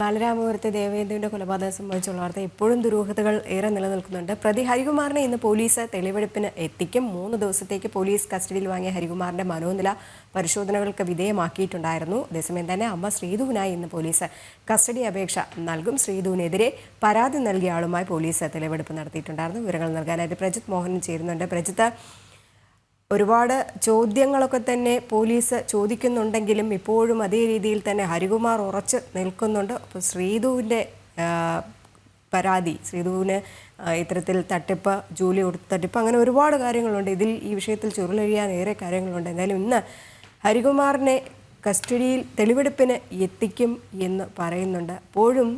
ബാലരാമപുരത്തെ ദേവേന്ദ്രന്റെ കൊലപാതകം സംബന്ധിച്ചുള്ള വാർത്ത ഇപ്പോഴും ദുരൂഹതകൾ ഏറെ നിലനിൽക്കുന്നുണ്ട്. പ്രതി ഹരികുമാറിനെ ഇന്ന് പോലീസ് തെളിവെടുപ്പിന് എത്തിക്കും. 3 ദിവസത്തേക്ക് പോലീസ് കസ്റ്റഡിയിൽ വാങ്ങിയ ഹരികുമാറിന്റെ മനോനില പരിശോധനകൾക്ക് വിധേയമാക്കിയിട്ടുണ്ടായിരുന്നു. അതേസമയം തന്നെ അമ്മ ശ്രീധുവിനായി ഇന്ന് പോലീസ് കസ്റ്റഡി അപേക്ഷ നൽകും. ശ്രീധുവിനെതിരെ പരാതി നൽകിയ ആളുമായി പോലീസ് തെളിവെടുപ്പ് നടത്തിയിട്ടുണ്ടായിരുന്നു. വിവരങ്ങൾ നൽകാനായിട്ട് പ്രജിത് മോഹൻ ചേരുന്നുണ്ട്. പ്രജിത്ത്, ഒരുപാട് ചോദ്യങ്ങളൊക്കെ തന്നെ പോലീസ് ചോദിക്കുന്നുണ്ടെങ്കിലും ഇപ്പോഴും അതേ രീതിയിൽ തന്നെ ഹരികുമാർ ഉറച്ച് നിൽക്കുന്നുണ്ട്. അപ്പോൾ ശ്രീധുവിൻ്റെ പരാതി, ശ്രീധുവിന് ഇത്തരത്തിൽ തട്ടിപ്പ്, ജോലി കൊടുത്ത് തട്ടിപ്പ്, അങ്ങനെ ഒരുപാട് കാര്യങ്ങളുണ്ട്. ഈ വിഷയത്തിൽ ചുരുളഴിയാൻ ഏറെ കാര്യങ്ങളുണ്ട്. എന്തായാലും ഇന്ന് ഹരികുമാറിനെ കസ്റ്റഡിയിൽ തെളിവെടുപ്പിന് എത്തിക്കും എന്ന് പറയുന്നുണ്ട്. അപ്പോഴും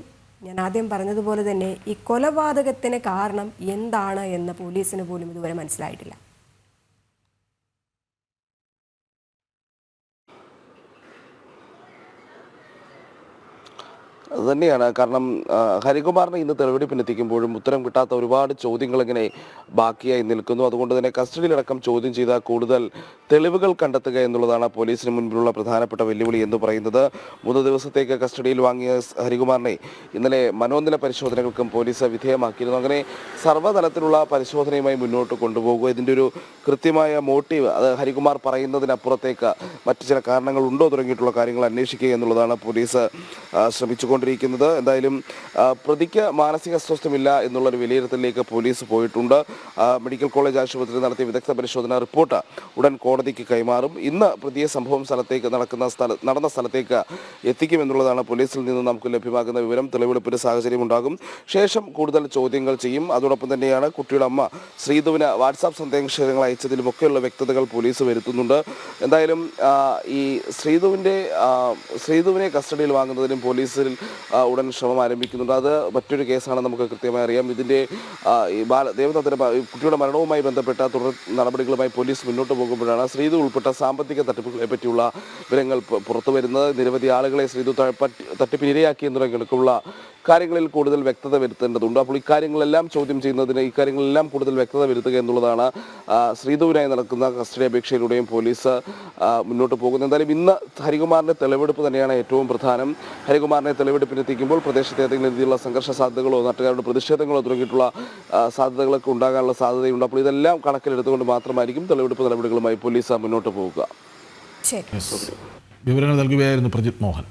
ഞാൻ ആദ്യം പറഞ്ഞതുപോലെ തന്നെ ഈ കൊലപാതകത്തിന് കാരണം എന്താണ് എന്ന് പോലീസിന് പോലും ഇതുവരെ മനസ്സിലായിട്ടില്ല. അതുതന്നെയാണ് കാരണം ഹരികുമാറിനെ ഇന്ന് തെളിവെടുപ്പിനെത്തിക്കുമ്പോഴും ഉത്തരം കിട്ടാത്ത ഒരുപാട് ചോദ്യങ്ങൾ ഇങ്ങനെ ബാക്കിയായി നിൽക്കുന്നു. അതുകൊണ്ട് തന്നെ കസ്റ്റഡിയിലടക്കം ചോദ്യം ചെയ്ത കൂടുതൽ തെളിവുകൾ കണ്ടെത്തുക എന്നുള്ളതാണ് പോലീസിന് മുൻപിലുള്ള പ്രധാനപ്പെട്ട വെല്ലുവിളി എന്ന് പറയുന്നത്. 3 ദിവസത്തേക്ക് കസ്റ്റഡിയിൽ വാങ്ങിയ ഹരികുമാറിനെ ഇന്നലെ മനോനില പരിശോധനകൾക്കും പോലീസ് വിധേയമാക്കിയിരുന്നു. അങ്ങനെ സർവ്വതലത്തിലുള്ള പരിശോധനയുമായി മുന്നോട്ട് കൊണ്ടുപോകുക, ഇതിൻ്റെ ഒരു കൃത്യമായ മോട്ടീവ്, അത് ഹരികുമാർ പറയുന്നതിനപ്പുറത്തേക്ക് മറ്റു ചില കാരണങ്ങൾ ഉണ്ടോ തുടങ്ങിയിട്ടുള്ള കാര്യങ്ങൾ അന്വേഷിക്കുക എന്നുള്ളതാണ് പോലീസ് ശ്രമിച്ചുകൊണ്ടിരിക്കുന്നത്. എന്തായാലും പ്രതിക്ക് മാനസിക അസ്വസ്ഥമില്ല എന്നുള്ളൊരു വിലയിരുത്തലിലേക്ക് പോലീസ് പോയിട്ടുണ്ട്. മെഡിക്കൽ കോളേജ് ആശുപത്രിയിൽ നടത്തിയ വിദഗ്ധ പരിശോധന റിപ്പോർട്ട് ഉടൻ കോടതിക്ക് കൈമാറും. ഇന്ന് പ്രതിയെ സംഭവം സ്ഥലത്തേക്ക് നടന്ന സ്ഥലത്തേക്ക് എത്തിക്കുമെന്നുള്ളതാണ് പോലീസിൽ നിന്ന് നമുക്ക് ലഭ്യമാകുന്ന വിവരം. തെളിവെടുപ്പിന് സാഹചര്യം ഉണ്ടാകും. ശേഷം കൂടുതൽ ചോദ്യങ്ങൾ ചെയ്യും. അതോടൊപ്പം തന്നെയാണ് കുട്ടിയുടെ അമ്മ ശ്രീധുവിന് വാട്സാപ്പ് സന്ദേശങ്ങൾ അയച്ചതിലുമൊക്കെയുള്ള വ്യക്തതകൾ പോലീസ് വരുത്തുന്നുണ്ട്. എന്തായാലും ഈ ശ്രീധുവിനെ കസ്റ്റഡിയിൽ വാങ്ങുന്നതിനും പോലീസിൽ ഉടൻ ശ്രമം ആരംഭിക്കുന്നുണ്ട്. അത് മറ്റൊരു കേസാണ്, നമുക്ക് കൃത്യമായി അറിയാം. ഇതിൻ്റെ ദേവദത്തൻ്റെ കുട്ടിയുടെ മരണവുമായി ബന്ധപ്പെട്ട തുടർ നടപടികളുമായി പോലീസ് മുന്നോട്ട് പോകുമ്പോഴാണ് ശ്രീധു ഉൾപ്പെട്ട സാമ്പത്തിക തട്ടിപ്പുകളെ പറ്റിയുള്ള വിവരങ്ങൾ പുറത്തു വരുന്നത്. നിരവധി ആളുകളെ ശ്രീധു തട്ടിപ്പിനിരയാക്കി എന്നതിനുള്ള കാര്യങ്ങളിൽ കൂടുതൽ വ്യക്തത വരുത്തേണ്ടതുണ്ട്. അപ്പോൾ ഇക്കാര്യങ്ങളെല്ലാം ചോദ്യം ചെയ്യുന്നതിന് ഇക്കാര്യങ്ങളെല്ലാം കൂടുതൽ വ്യക്തത വരുത്തുക എന്നുള്ളതാണ് ശ്രീധുവിനായി നടക്കുന്ന കസ്റ്റഡി അപേക്ഷയിലൂടെയും പോലീസ് മുന്നോട്ട് പോകുന്നത്. എന്തായാലും ഇന്ന് ഹരികുമാറിൻ്റെ തെളിവെടുപ്പ് തന്നെയാണ് ഏറ്റവും പ്രധാനം. ഹരികുമാറിനെ തെളിവെടുപ്പിനെത്തിക്കുമ്പോൾ പ്രദേശത്തെ ഏതെങ്കിലും രീതിയിലുള്ള സംഘർഷ സാധ്യതകളോ നാട്ടുകാരുടെ പ്രതിഷേധങ്ങളോ തുടങ്ങിയിട്ടുള്ള സാധ്യതകളൊക്കെ ഉണ്ടാകാനുള്ള സാധ്യതയുണ്ട്. അപ്പോൾ ഇതെല്ലാം കണക്കിലെടുത്തുകൊണ്ട് മാത്രമായിരിക്കും തെളിവെടുപ്പ് നടപടികളുമായി പോലീസ് മുന്നോട്ട് പോവുക. വിവരങ്ങൾ നൽകുകയായിരുന്നു പ്രജിത് മോഹൻ.